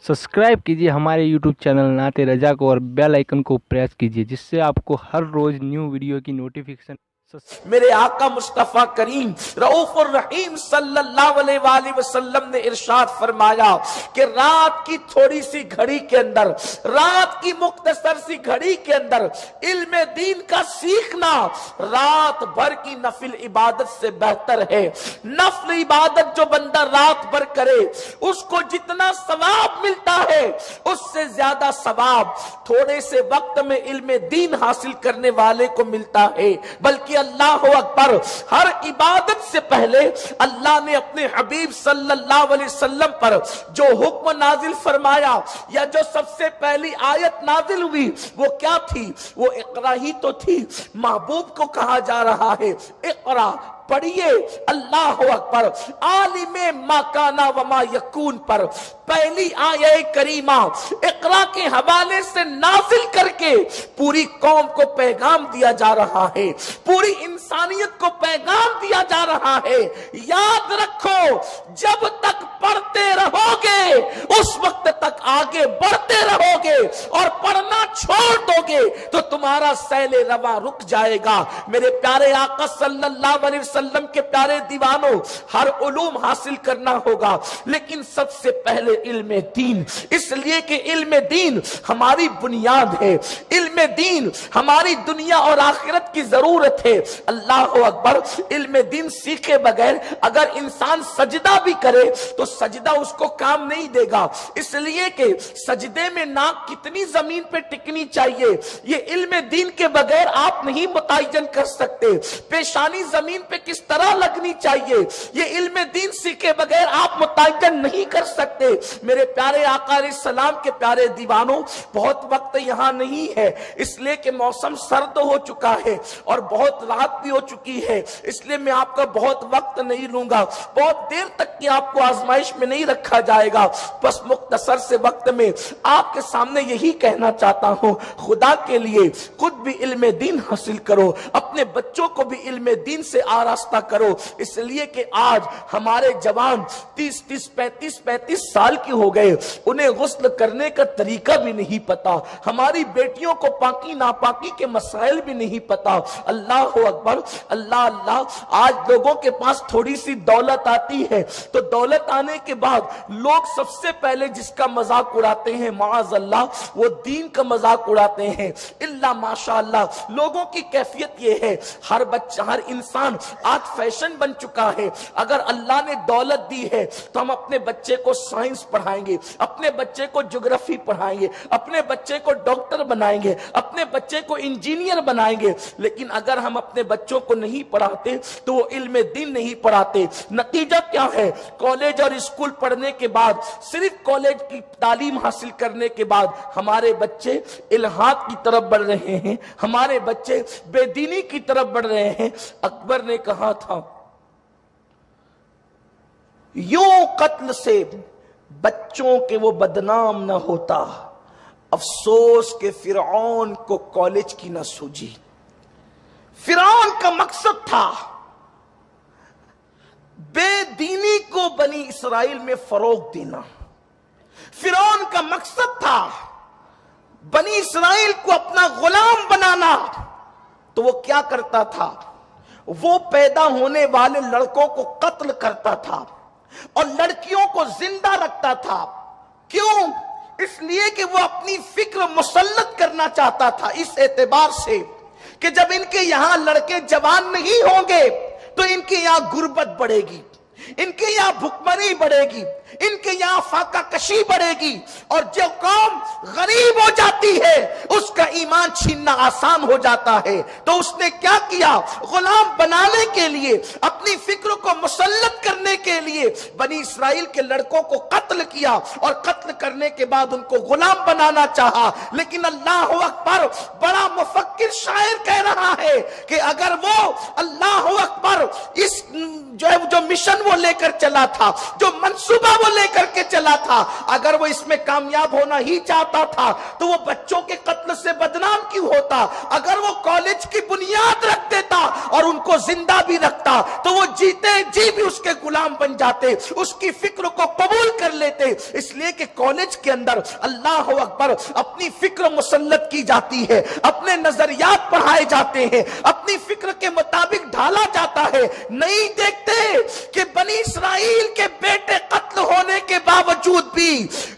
Subscribe कीजिए हमारे YouTube channel नाते रजा को और बेल आइकन को प्रेस कीजिए जिससे आपको हर रोज न्यू वीडियो की नोटिफिकेशन। मेरे आका मुस्तफा करीम रऊफुर रहीम सल्लल्लाहु अलैहि वसल्लम ने इरशाद फरमाया कि रात की थोड़ी सी घड़ी के अंदर, रात की मुख्तसर सी घड़ी के अंदर इल्म दीन का सीखना रात भर की नफिल इबादत से बेहतर है। नफल इबादत जो बंदा रात भर करे उसको जितना सवाब मिलता है उससे ज्यादा सवाब थोड़े से वक्त में इल्म दीन हासिल करने वाले को मिलता है। बल्कि अल्लाह अकबर, हर इबादत से पहले अल्लाह ने अपने हबीब सल्लल्लाहु अलैहि वसल्लम पर जो हुक्म नाजिल फरमाया या जो सबसे पहली आयत नाजिल हुई वो क्या थी? वो इक़रा ही तो थी। महबूब को कहा जा रहा है इक़रा, पढ़िए। अल्लाह अकबर। आलिमे माकाना वमा यकून पर पहली आयत करीमा इक़रा के हवाले से नाजिल करके पूरी कौम को पैगाम दिया जा रहा है, पूरी इंसानियत को पैगाम दिया जा रहा है। याद रखो, जब तक पढ़ते रहोगे उस वक्त तक आगे बढ़ते रहोगे, और पढ़ना छोड़ दोगे तो तुम्हारा सैले रवा रुक जाएगा। मेरे प्यारे आका सल्लल्लाहु अलैहि वसल्लम के प्यारे दीवानों, हर उलूम हासिल करना होगा लेकिन सबसे पहले इल्म दीन, इसलिए कि इल्म दीन हमारी बुनियाद है। इल्म दीन हमारी दुनिया और आखिरत की जरूरत है। अल्लाह अकबर। इल्म दीन सीखे बगैर अगर इंसान सजदा भी करे तो सजदा उसको काम नहीं देगा, इसलिए कि सजदे में नाक कितनी जमीन पे टिकनी चाहिए ये इल्म दीन के बगैर आप नहीं मुतय्यन कर सकते। पेशानी जमीन पे किस तरह लगनी चाहिए ये इल्म दीन सीखे बगैर आप मुतय्यन नहीं कर सकते। मेरे प्यारे आका अलैहिस्सलाम के प्यारे दीवानों, बहुत वक्त यहाँ नहीं है इसलिए कि मौसम सर्द हो चुका है और बहुत रात भी हो चुकी है, इसलिए मैं आपका बहुत वक्त नहीं लूंगा। बहुत देर तक की आपको आजमाइश में नहीं रखा जाएगा। बस मुख्तसर से वक्त में आपके सामने यही कहना चाहता हूं, खुदा के लिए खुद भी इल्म दीन हासिल करो, अपने बच्चों को भी इल्म दीन से आरास्ता करो। इसलिए कि आज हमारे जवान 30-30, 35-35 साल के हो गए, उन्हें गुस्ल करने का तरीका भी नहीं पता। हमारी बेटियों को पाकी नापाकी के मसाइल भी नहीं पता। अल्लाह अकबर, अल्लाह अल्लाह। आज लोगों के पास थोड़ी सी दौलत आती है तो दौलत आने के बाद लोग सबसे पहले जिसका मजाक उड़ाते हैं माअज़ अल्लाह, वो दीन का मजाक उड़ाते हैं। इल्ला माशाअल्लाह लोगों की कैफियत ये है, हर बच्चा, हर इंसान आज फैशन बन चुका है। अगर अल्लाह ने दौलत दी है तो हम अपने बच्चे को साइंस पढ़ाएंगे, अपने बच्चे को ज्योग्राफी पढ़ाएंगे, अपने बच्चे को डॉक्टर बनाएंगे, अपने बच्चे को इंजीनियर बनाएंगे। लेकिन अगर हम अपने बच्चों को नहीं पढ़ाते तो वो इल्म दीन नहीं पढ़ाते। नतीजा क्या है? कॉलेज और स्कूल पढ़ने के बाद, सिर्फ कॉलेज की तालीम हासिल करने के बाद हमारे बच्चे इल्हाद की तरफ बढ़ रहे हैं, हमारे बच्चे बेदीनी की तरफ बढ़ रहे हैं। अकबर ने कहा था यूं कत्ल से बच्चों के वो बदनाम न होता, अफसोस के फिरौन को कॉलेज की न सूझी। फिरौन का मकसद था बेदीनी को बनी इसराइल में फरोग देना। फिरौन का मकसद था बनी इसराइल को अपना गुलाम बनाना। तो वो क्या करता था? वो पैदा होने वाले लड़कों को कत्ल करता था और लड़कियों को जिंदा रखता था। क्यों? इसलिए कि वो अपनी फिक्र मुसल्लत करना चाहता था, इस एतबार से कि जब इनके यहां लड़के जवान नहीं होंगे तो इनके यहां गुर्बत बढ़ेगी, इनके यहां भुखमरी बढ़ेगी, इनके यहां फाका कशी बढ़ेगी, और जो कौम गरीब हो जाती है उसका ईमान छीनना आसान हो जाता है। तो उसने क्या किया? गुलाम बनाने के लिए, अपनी फिक्र को मुसल्लत करने के लिए बनी इसराइल के लड़कों को कत्ल किया और कत्ल करने के बाद उनको गुलाम बनाना चाहा। लेकिन अल्लाह अकबर, बड़ा मुफक्किर शायर कह रहा है कि अगर वो अल्लाह अकबर इस जो मिशन वो लेकर चला था, जो मंसूबा वो लेकर के चला था। अगर वो इसमें कामयाब होना ही चाहता था तो वो बच्चों के कत्ल से बदनाम क्यों होता? अगर वो कॉलेज की बुनियाद रख देता और उनको जिंदा भी रखता तो वो जीते जी भी उसके गुलाम बन जाते, उसकी फिक्र को कबूल कर लेते। इसलिए कि कॉलेज के अंदर अल्लाह अकबर अपनी फिक्र मुसल्लत की जाती है, अपने नजरियात पढ़ाए जाते हैं, अपनी फिक्र के मुताबिक ढाला जाता है। नहीं देखते कि बनी इस्राइल के बेटे कत्ल होने के बावजूद भी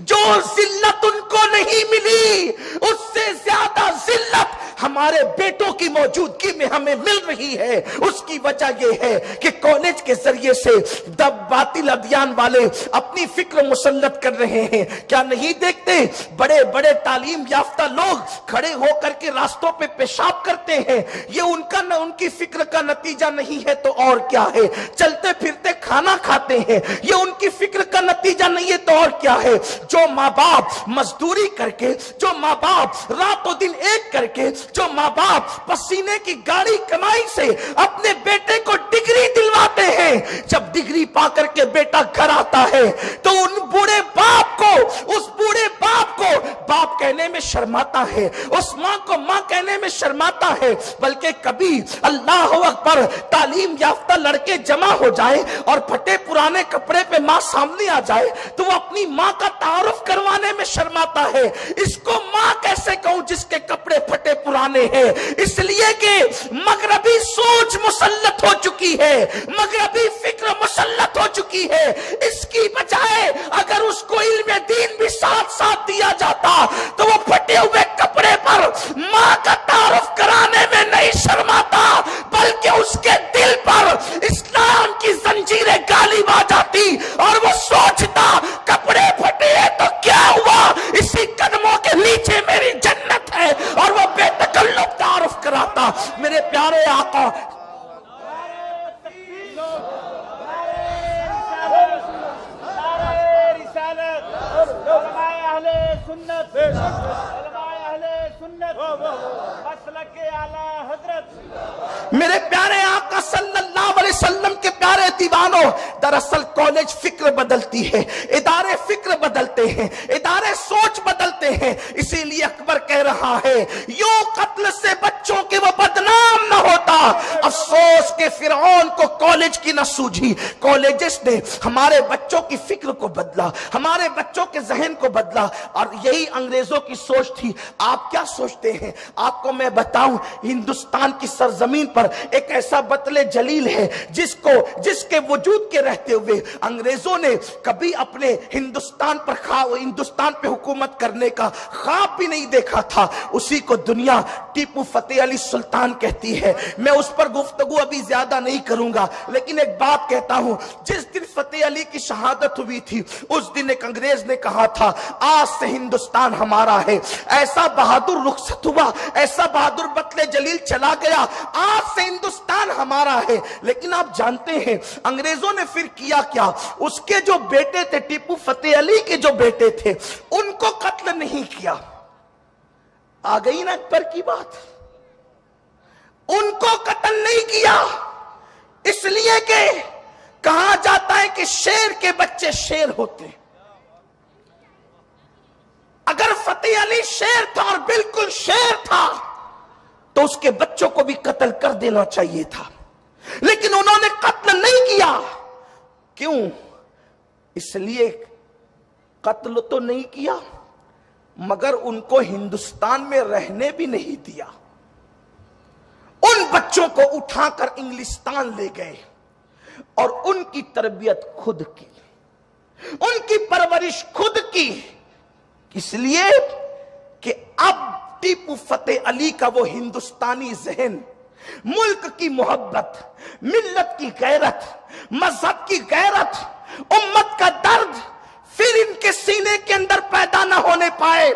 जो जिल्लत उनको नहीं मिली उससे ज्यादा जिल्लत हमारे बेटों की मौजूदगी में हमें मिल रही है। उसकी वजह यह है कि कॉलेज के जरिए से बातिल अभियान वाले अपनी फिक्र मुसल्लत कर रहे हैं। क्या नहीं देखते बड़े बड़े तालीम याफ्ता लोग खड़े होकर के रास्तों पे पेशाब करते हैं? ये उनका न उनकी फिक्र का नतीजा नहीं है तो और क्या है? चलते फिरते खाना खाते हैं, ये उनकी फिक्र का नतीजा नहीं है तो और क्या है? जो माँ बाप मजदूरी करके, जो माँ बाप रातों दिन एक करके, जो माँ बाप पसीने की गाड़ी कमाई से अपने बेटे को डिग्री दिलवाते हैं, जब डिग्री पा करके बेटा घर आता है तो उन बूढ़े बाप को, उस बूढ़े बाप को बाप कहने में शर्माता है, उस माँ को माँ कहने में शर्माता है। बल्कि कभी अल्लाह अकबर तालीम याफ्ता लड़के जमा हो जाए और फटे पुराने कपड़े पे माँ सामने आ जाए तो वो अपनी माँ का तारुफ करवाने में शर्माता है। इसको माँ कैसे कहूं जिसके कपड़े फटे पुराने हैं? इसलिए कि मगरबी सोच मुसल्लत हो चुकी है, मगरबी फिक्र मुसल्लत हो चुकी है। इसकी बजाय अगर उसको इल्म दीन भी साथ साथ दिया जाता तो वो फटे हुए कपड़े पर माँ का तारुफ कराने में नहीं शर्माता, बल्कि उसके दिल पर इस्लाम की जंजीरें गालिब आ जाती और वो सोचता कपड़े फटे हैं तो क्या हुआ, इसी कदमों के नीचे मेरी जन्नत है, और वो बेतकल्लुफ तारुफ कराता। मेरे प्यारे आका मेरे प्यारे आका सल्लल्लाहु अलैहि वसल्लम के प्यारे दीवानों, दरअसल कॉलेज फिक्र बदलती है, इदारे फिक्र बदलते हैं, इदारे सोच बदलते हैं। इसीलिए अकबर कह रहा है यूं कत्ल से बच्चों के वो बदनाम न होता। अफसोस के फिरौन को कॉलेज की न सूझी। कॉलेजेस ने हमारे बच्चों की फिक्र को बदला, हमारे बच्चों के जहन को बदला, और यही अंग्रेजों की सोच थी। आप क्या सोचते हैं? आपको मैं बताऊं, हिंदुस्तान की सरजमीन पर एक ऐसा बतले जलील है जिसके वजूद के रहते हुए अंग्रेजों ने कभी अपने हिंदुस्तान पे हुकूमत करने का ख्वाब भी नहीं देखा था। उसी को दुनिया टीपू फतेह अली सुल्तान कहती है। मैं उस पर गुफ्तगू अभी ज्यादा नहीं करूंगा, लेकिन एक बात कहता हूं, जिस दिन फतेह अली की शहादत हुई थी उस दिन एक अंग्रेज ने कहा था आज से हिंदुस्तान हमारा है। ऐसा बहादुर रुखसत हुआ, ऐसा बहादुर बतले जलील चला गया, आज से हिंदुस्तान हमारा है। लेकिन आप जानते हैं अंग्रेजों ने फिर किया क्या? उसके जो बेटे थे, टीपू फतेह अली के जो बेटे थे, उनको कत्ल नहीं किया। आ गई ना अकबर की बात? उनको कत्ल नहीं किया, इसलिए कि कहा जाता है कि शेर के बच्चे शेर होते। अगर फतेह अली शेर था और बिल्कुल शेर था तो उसके बच्चों को भी कत्ल कर देना चाहिए था, लेकिन उन्होंने कत्ल नहीं किया। क्यों? इसलिए कत्ल तो नहीं किया मगर उनको हिंदुस्तान में रहने भी नहीं दिया। उन बच्चों को उठाकर इंग्लिस्तान ले गए और उनकी तरबियत खुद की, उनकी परवरिश खुद की, इसलिए कि अब टीपू फतेह अली का वो हिंदुस्तानी जहन, मुल्क की मोहब्बत, मिल्लत की गैरत, मजहब की गैरत, उम्मत का दर्द फिर इनके सीने के अंदर पैदा ना होने पाए।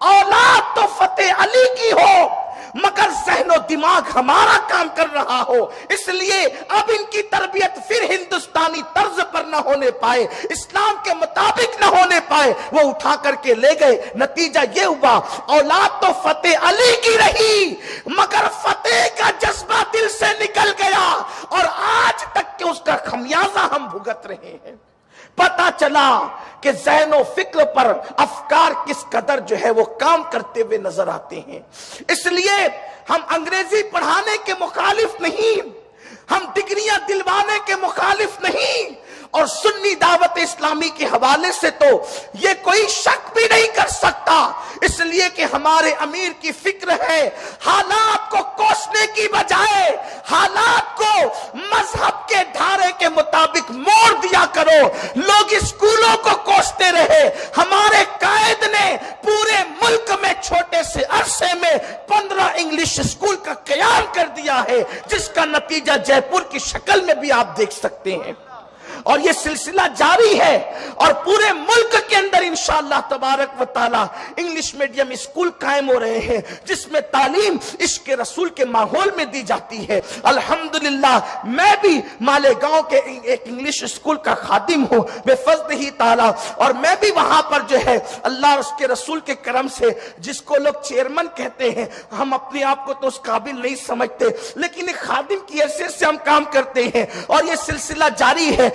औलाद तो फतेह अली की हो मगर ज़हनो दिमाग हमारा काम कर रहा हो, इसलिए अब इनकी तरबियत फिर हिंदुस्तानी तर्ज पर न होने पाए, इस्लाम के मुताबिक न होने पाए, वो उठा करके ले गए। नतीजा ये हुआ औलाद तो फतेह अली की रही मगर फतेह का जज्बा दिल से निकल गया और आज तक के उसका खमियाजा हम भुगत रहे हैं। پتا چلا کہ ذہن و فکر پر افکار کس قدر جو ہے وہ کام کرتے ہوئے نظر آتے ہیں۔ اس لیے ہم انگریزی پڑھانے کے مخالف نہیں، ہم ڈگریاں دلوانے کے مخالف نہیں، اور سنی دعوت اسلامی کے حوالے سے تو یہ کوئی شک بھی نہیں کر سکتا، اس لیے کہ ہمارے امیر کی فکر ہے حالات کو کوسنے کی بجائے حالات کو مذہب کے دھارے کے مطابق موڑ دیا کرو۔ لوگ اسکولوں کو کوستے رہے، ہمارے قائد نے پورے ملک میں چھوٹے سے عرصے میں 15 انگلش اسکول کا قیام کر دیا ہے، جس کا نتیجہ جے پور کی شکل میں بھی آپ دیکھ سکتے ہیں، اور یہ سلسلہ جاری ہے، اور پورے ملک کے اندر انشاءاللہ تبارک و تعالی انگلش میڈیم اسکول قائم ہو رہے ہیں، جس میں تعلیم عشق رسول کے ماحول میں دی جاتی ہے۔ الحمدللہ میں بھی مالیگاؤں کے ایک انگلش اسکول کا خادم ہوں بفضل ہی تعالی، اور میں بھی وہاں پر جو ہے اللہ اور اس کے رسول کے کرم سے، جس کو لوگ چیئرمین کہتے ہیں، ہم اپنے آپ کو تو اس قابل نہیں سمجھتے، لیکن ایک خادم کی حیثیت سے ہم کام کرتے ہیں، اور یہ سلسلہ جاری ہے۔